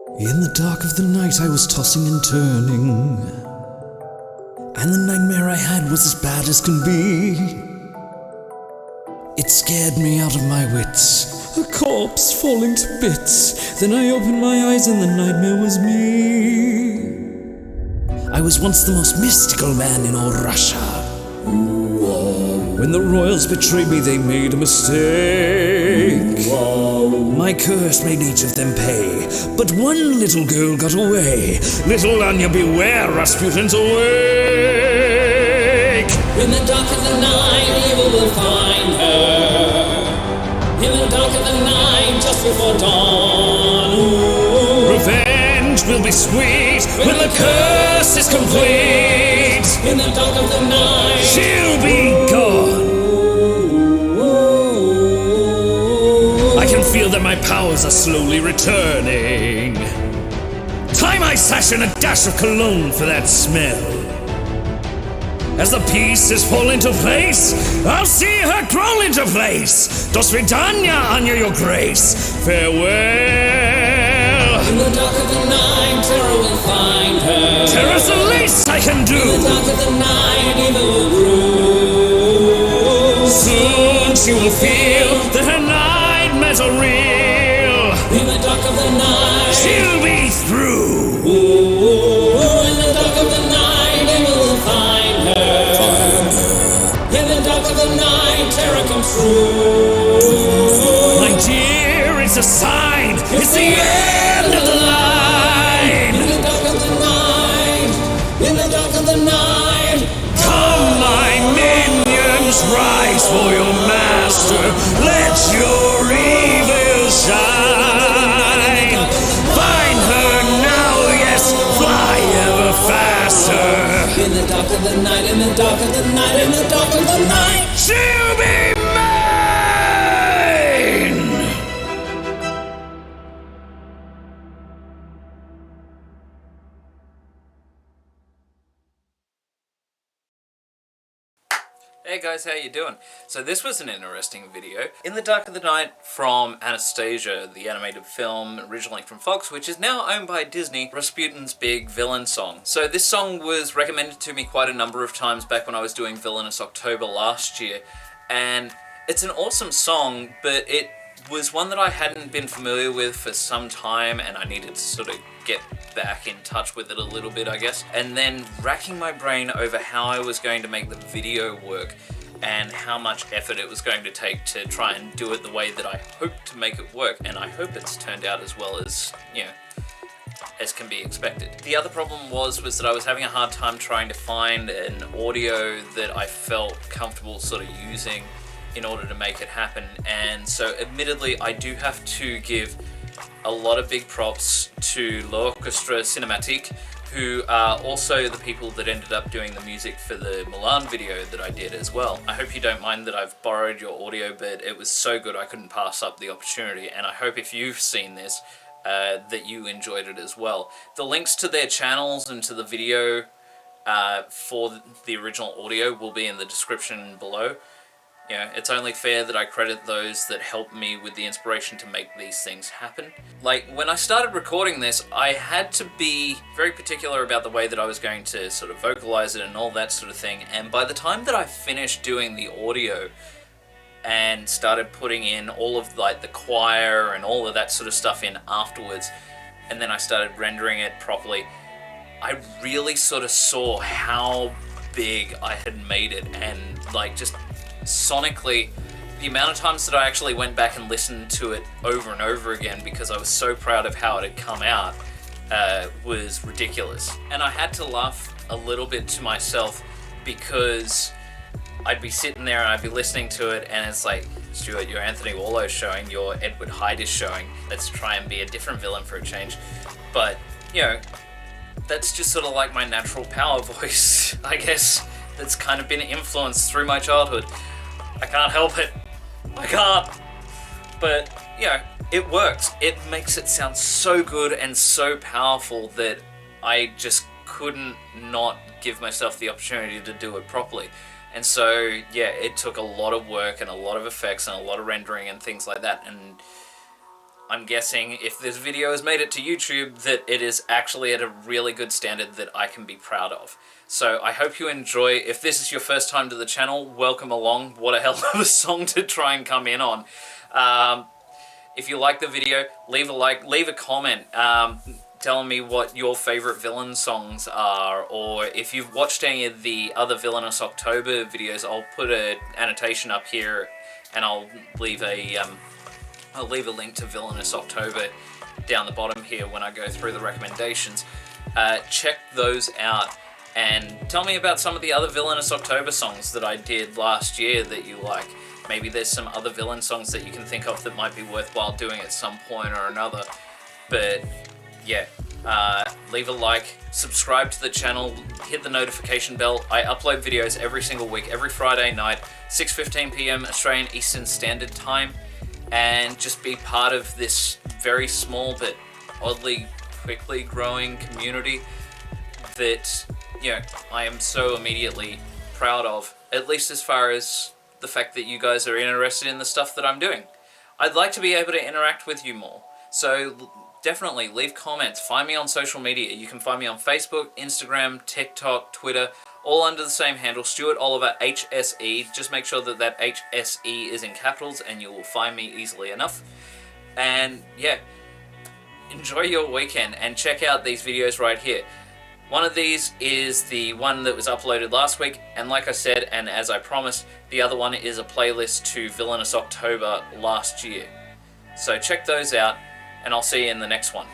In the dark of the night I was tossing and turning, and the nightmare I had was as bad as can be. It scared me out of my wits, a corpse falling to bits. Then I opened my eyes and the nightmare was me. I was once the most mystical man in all Russia. When the royals betrayed me, they made a mistake. My curse made each of them pay, but one little girl got away. Little Anya, beware, Rasputin's awake. In the dark of the night, evil will find her. In the dark of the night, just before dawn. Ooh. Revenge will be sweet when the curse is complete. In the dark of the night, she'll be gone. I can feel that my powers are slowly returning. Tie my sash and a dash of cologne for that smell. As the pieces fall into place, I'll see her crawl into place. Do svidanya, Anya, your grace. Farewell. In the dark of the night, terror will find her. Terror's the least I can do. In the dark of the night, evil will brew. Soon she will feel that her nightmares are real. In the dark of the night, she'll be through. Ooh. In the dark of the night, evil will find her. In the dark of the night, terror comes true. My dear, it's a sign. It's the end of the line. In the dark of the night, in the dark of the night. Come, my minions, rise for your master. Let your evil shine. Find her now, yes, fly ever faster. In the dark of the night, in the dark of the night, in the dark of the night, she'll be mine! Hey guys, how you doing? So this was an interesting video. In the Dark of the Night from Anastasia, the animated film originally from Fox, which is now owned by Disney, Rasputin's big villain song. So this song was recommended to me quite a number of times back when I was doing Villainous October last year, and it's an awesome song, but it was one that I hadn't been familiar with for some time, and I needed to sort of get back in touch with it a little bit, I guess. And then racking my brain over how I was going to make the video work and how much effort it was going to take to try and do it the way that I hoped to make it work. And I hope it's turned out as well as, you know, as can be expected. The other problem was that I was having a hard time trying to find an audio that I felt comfortable sort of using in order to make it happen. And so admittedly, I do have to give a lot of big props to L'Orchestre Cinematique, who are also the people that ended up doing the music for the Mulan video that I did as well. I hope you don't mind that I've borrowed your audio, but it was so good I couldn't pass up the opportunity, and I hope if you've seen this, that you enjoyed it as well. The links to their channels and to the video for the original audio will be in the description below. You know, it's only fair that I credit those that helped me with the inspiration to make these things happen. Like, when I started recording this, I had to be very particular about the way that I was going to sort of vocalize it and all that sort of thing, and by the time that I finished doing the audio and started putting in all of like the choir and all of that sort of stuff in afterwards, and then I started rendering it properly, I really sort of saw how big I had made it, and like just sonically, the amount of times that I actually went back and listened to it over and over again because I was so proud of how it had come out was ridiculous. And I had to laugh a little bit to myself because I'd be sitting there and I'd be listening to it and it's like, Stuart, your Anthony Warlow showing, your Edward Hyde is showing, let's try and be a different villain for a change. But, you know, that's just sort of like my natural power voice, I guess, that's kind of been influenced through my childhood. I can't help it. I can't. But, you know, it works. It makes it sound so good and so powerful that I just couldn't not give myself the opportunity to do it properly. And so, yeah, it took a lot of work and a lot of effects and a lot of rendering and things like that. And I'm guessing if this video has made it to YouTube that it is actually at a really good standard that I can be proud of. So I hope you enjoy. If this is your first time to the channel, welcome along. What a hell of a song to try and come in on. If you like the video, leave a like, leave a comment telling me what your favorite villain songs are, or if you've watched any of the other Villainous October videos, I'll put an annotation up here and I'll leave a link to Villainous October down the bottom here when I go through the recommendations. Check those out and tell me about some of the other Villainous October songs that I did last year that you like. Maybe there's some other villain songs that you can think of that might be worthwhile doing at some point or another. But yeah, leave a like, subscribe to the channel, hit the notification bell. I upload videos every single week, every Friday night, 6:15 p.m. Australian Eastern Standard Time. And just be part of this very small but oddly quickly growing community that, you know, I am so immediately proud of, at least as far as the fact that you guys are interested in the stuff that I'm doing. I'd like to be able to interact with you more, so definitely leave comments. Find me on social media. You can find me on Facebook, Instagram, TikTok, Twitter, all under the same handle, Stuart Oliver HSE. Just make sure that that HSE is in capitals and you will find me easily enough. And yeah, enjoy your weekend and check out these videos right here. One of these is the one that was uploaded last week, and like I said, and as I promised, the other one is a playlist to Villainous October last year. So check those out, and I'll see you in the next one.